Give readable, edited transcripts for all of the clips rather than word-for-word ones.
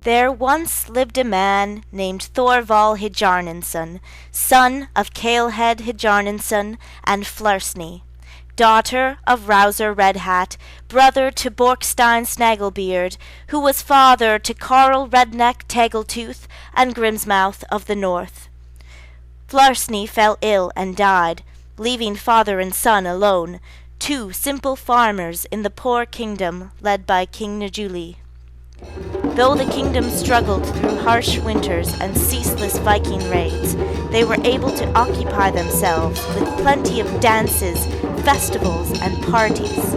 There once lived a man named Thorvall Hjarnarson, son of Alehand Hjarnarson and Flarsny, daughter of Rouser Redhat, brother to Borkstein Snagglebeard, who was father to Karl Redneck Taggletooth and Grimsmouth of the North. Flarsny fell ill and died, leaving father and son alone, two simple farmers in the poor kingdom led by King Njuli. Though the kingdom struggled through harsh winters and ceaseless Viking raids, they were able to occupy themselves with plenty of dances, festivals, and parties.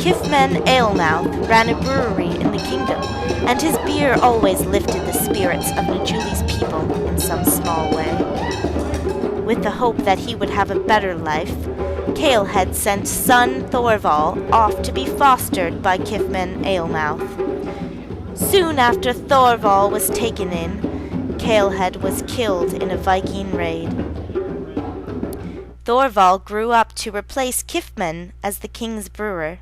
Kifmen Alemouth ran a brewery in the kingdom, and his beer always lifted the spirits of Njuli's people in some small way. With the hope that he would have a better life, Alehand sent son Thorvall off to be fostered by Kifmen Alemouth. Soon after Thorvall was taken in, Alehand was killed in a Viking raid. Thorvall grew up to replace Kifmen as the king's brewer.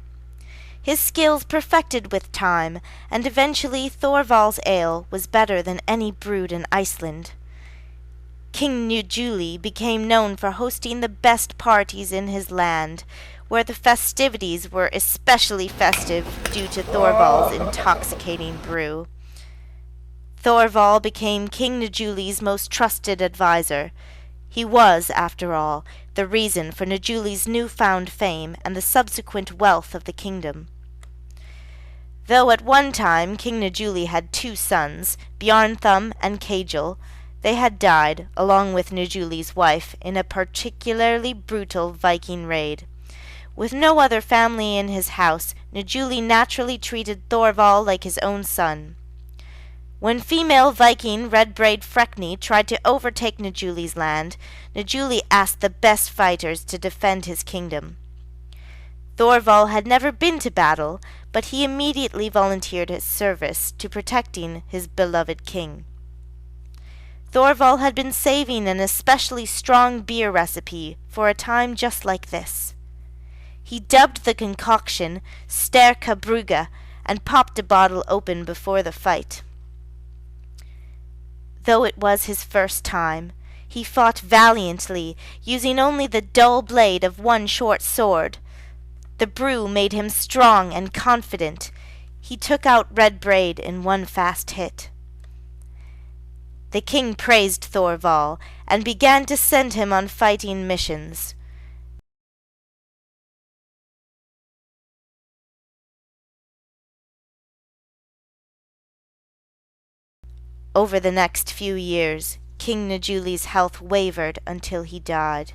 His skills perfected with time, and eventually Thorvall's ale was better than any brewed in Iceland. King Njuli became known for hosting the best parties in his land, where the festivities were especially festive due to Thorvall's intoxicating brew. Thorvall became King Njuli's most trusted adviser. He was, after all, the reason for Njuli's newfound fame and the subsequent wealth of the kingdom. Though at one time King Njuli had two sons, Bjarnthum and Kajal, they had died, along with Njuli's wife, in a particularly brutal Viking raid. With no other family in his house, Njuli naturally treated Thorvall like his own son. When female Viking Redbraid Frekni tried to overtake Njuli's land, Njuli asked the best fighters to defend his kingdom. Thorvall had never been to battle, but he immediately volunteered his service to protecting his beloved king. Thorvall had been saving an especially strong beer recipe for a time just like this. He dubbed the concoction Sterka Brugga and popped a bottle open before the fight. Though it was his first time, he fought valiantly, using only the dull blade of one short sword. The brew made him strong and confident. He took out Redbraid in one fast hit. The king praised Thorvall and began to send him on fighting missions. Over the next few years, King Njuli's health wavered until he died.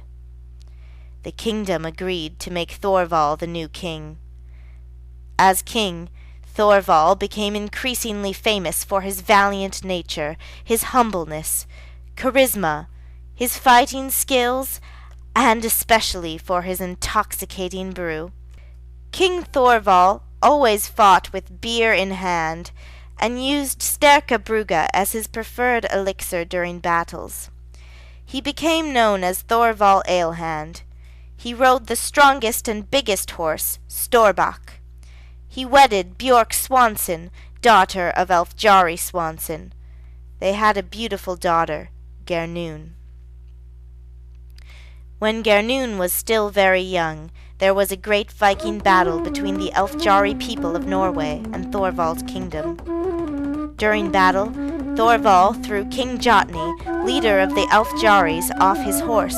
The kingdom agreed to make Thorvall the new king. As king, Thorvall became increasingly famous for his valiant nature, his humbleness, charisma, his fighting skills, and especially for his intoxicating brew. King Thorvall always fought with beer in hand, and used Sterka Brugga as his preferred elixir during battles. He became known as Thorvall Alehand. He rode the strongest and biggest horse, Storbak. He wedded Bjork Swanson, daughter of Elfjari Swanson. They had a beautiful daughter, Gernun. When Gernun was still very young, there was a great Viking battle between the Elfjari people of Norway and Thorvald's kingdom. During battle, Thorvall threw King Jotny, leader of the Elfjaris, off his horse.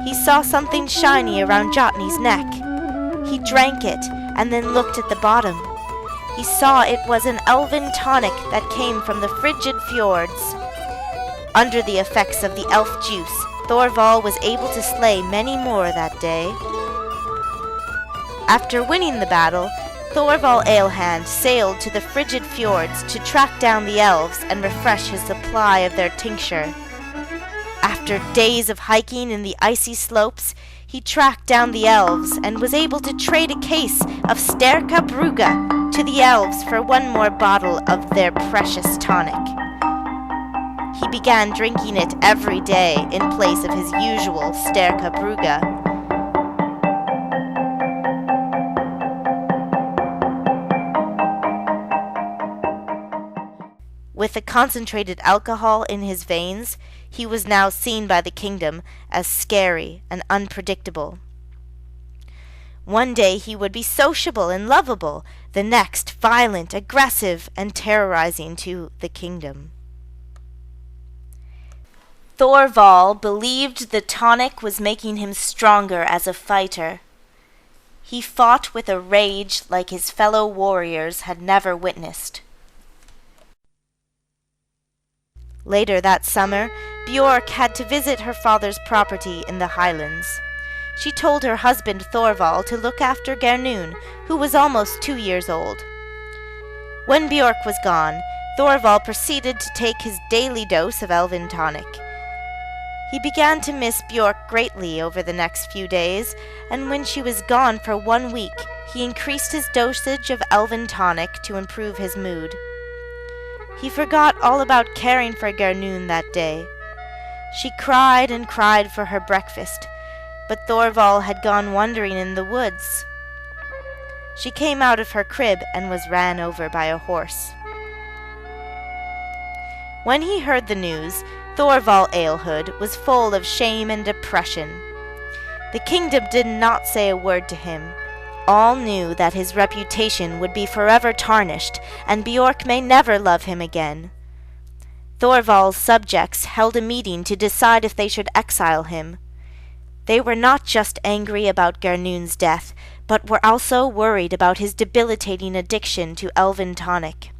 He saw something shiny around Jotny's neck. He drank it and then looked at the bottom. He saw it was an Elvin Tonic that came from the frigid fjords. Under the effects of the elf juice, Thorvall was able to slay many more that day. After winning the battle, Thorvall Alehand sailed to the frigid fjords to track down the elves and refresh his supply of their tincture. After days of hiking in the icy slopes, he tracked down the elves and was able to trade a case of Sterka Brugga to the elves for one more bottle of their precious tonic. He began drinking it every day in place of his usual Sterka Brugga. with the concentrated alcohol in his veins, he was now seen by the kingdom as scary and unpredictable. One day he would be sociable and lovable, the next violent, aggressive, and terrorizing to the kingdom. Thorvall believed the tonic was making him stronger as a fighter. He fought with a rage like his fellow warriors had never witnessed. Later that summer, Björk had to visit her father's property in the Highlands. She told her husband Thorvall to look after Gernun, who was almost 2 years old. When Björk was gone, Thorvall proceeded to take his daily dose of Elvin Tonic. He began to miss Björk greatly over the next few days, and when she was gone for 1 week, he increased his dosage of Elvin Tonic to improve his mood. He forgot all about caring for Gernun that day. She cried and cried for her breakfast, but Thorvall had gone wandering in the woods. She came out of her crib and was ran over by a horse. When he heard the news, Thorvall Alehand was full of shame and depression. The kingdom did not say a word to him. All knew that his reputation would be forever tarnished, and Björk may never love him again. Thorvall's subjects held a meeting to decide if they should exile him. They were not just angry about Gernun's death, but were also worried about his debilitating addiction to Elvin Tonic.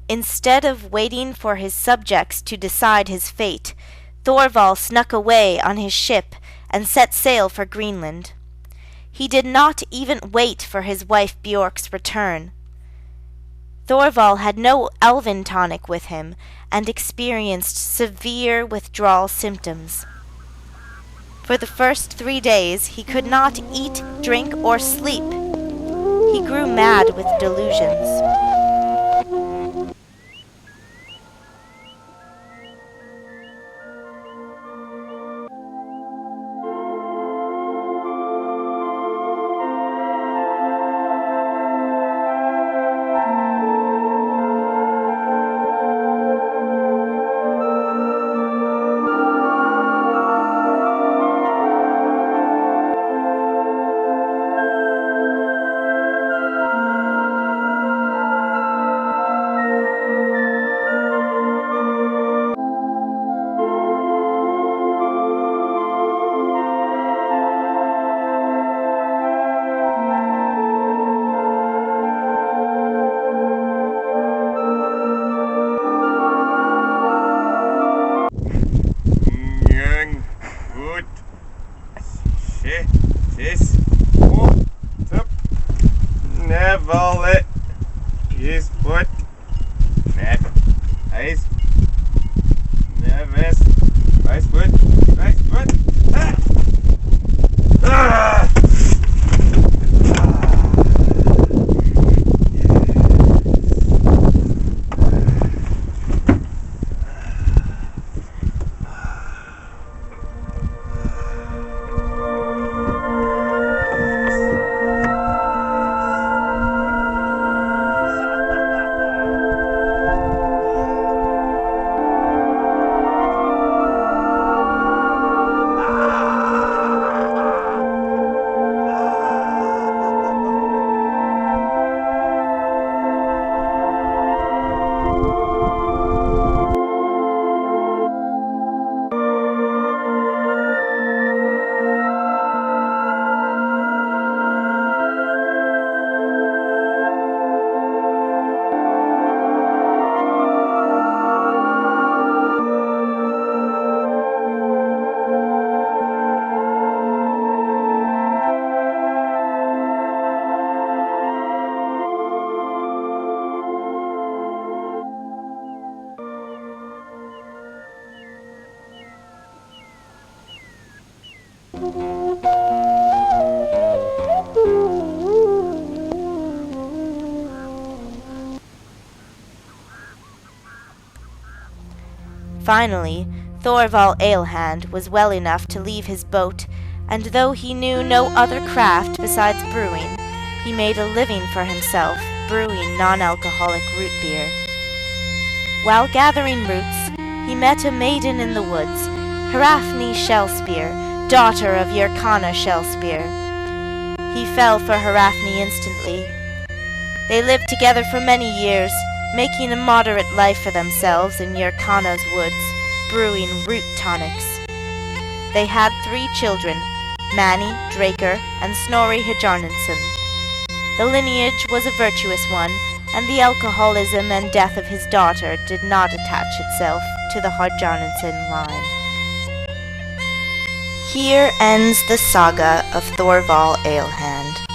Instead of waiting for his subjects to decide his fate, Thorvall snuck away on his ship and set sail for Greenland. He did not even wait for his wife Björk's return. Thorvall had no Elvin Tonic with him and experienced severe withdrawal symptoms. For the first 3 days he could not eat, drink, or sleep. He grew mad with delusions. Nevalet is put net ice neves ice put ah! Finally, Thorvall Alehand was well enough to leave his boat, and though he knew no other craft besides brewing, he made a living for himself, brewing non-alcoholic root beer. While gathering roots, he met a maiden in the woods, Hraffni Shellspear, daughter of Yrkana Shellspear. He fell for Hraffni instantly. They lived together for many years, making a moderate life for themselves in Yrkana's woods, brewing root tonics. They had 3 children, Mani, Draker, and Snorri Hjarnarsson. The lineage was a virtuous one, and the alcoholism and death of his daughter did not attach itself to the Hjarnarsson line. Here ends the saga of Thorvall Alehand.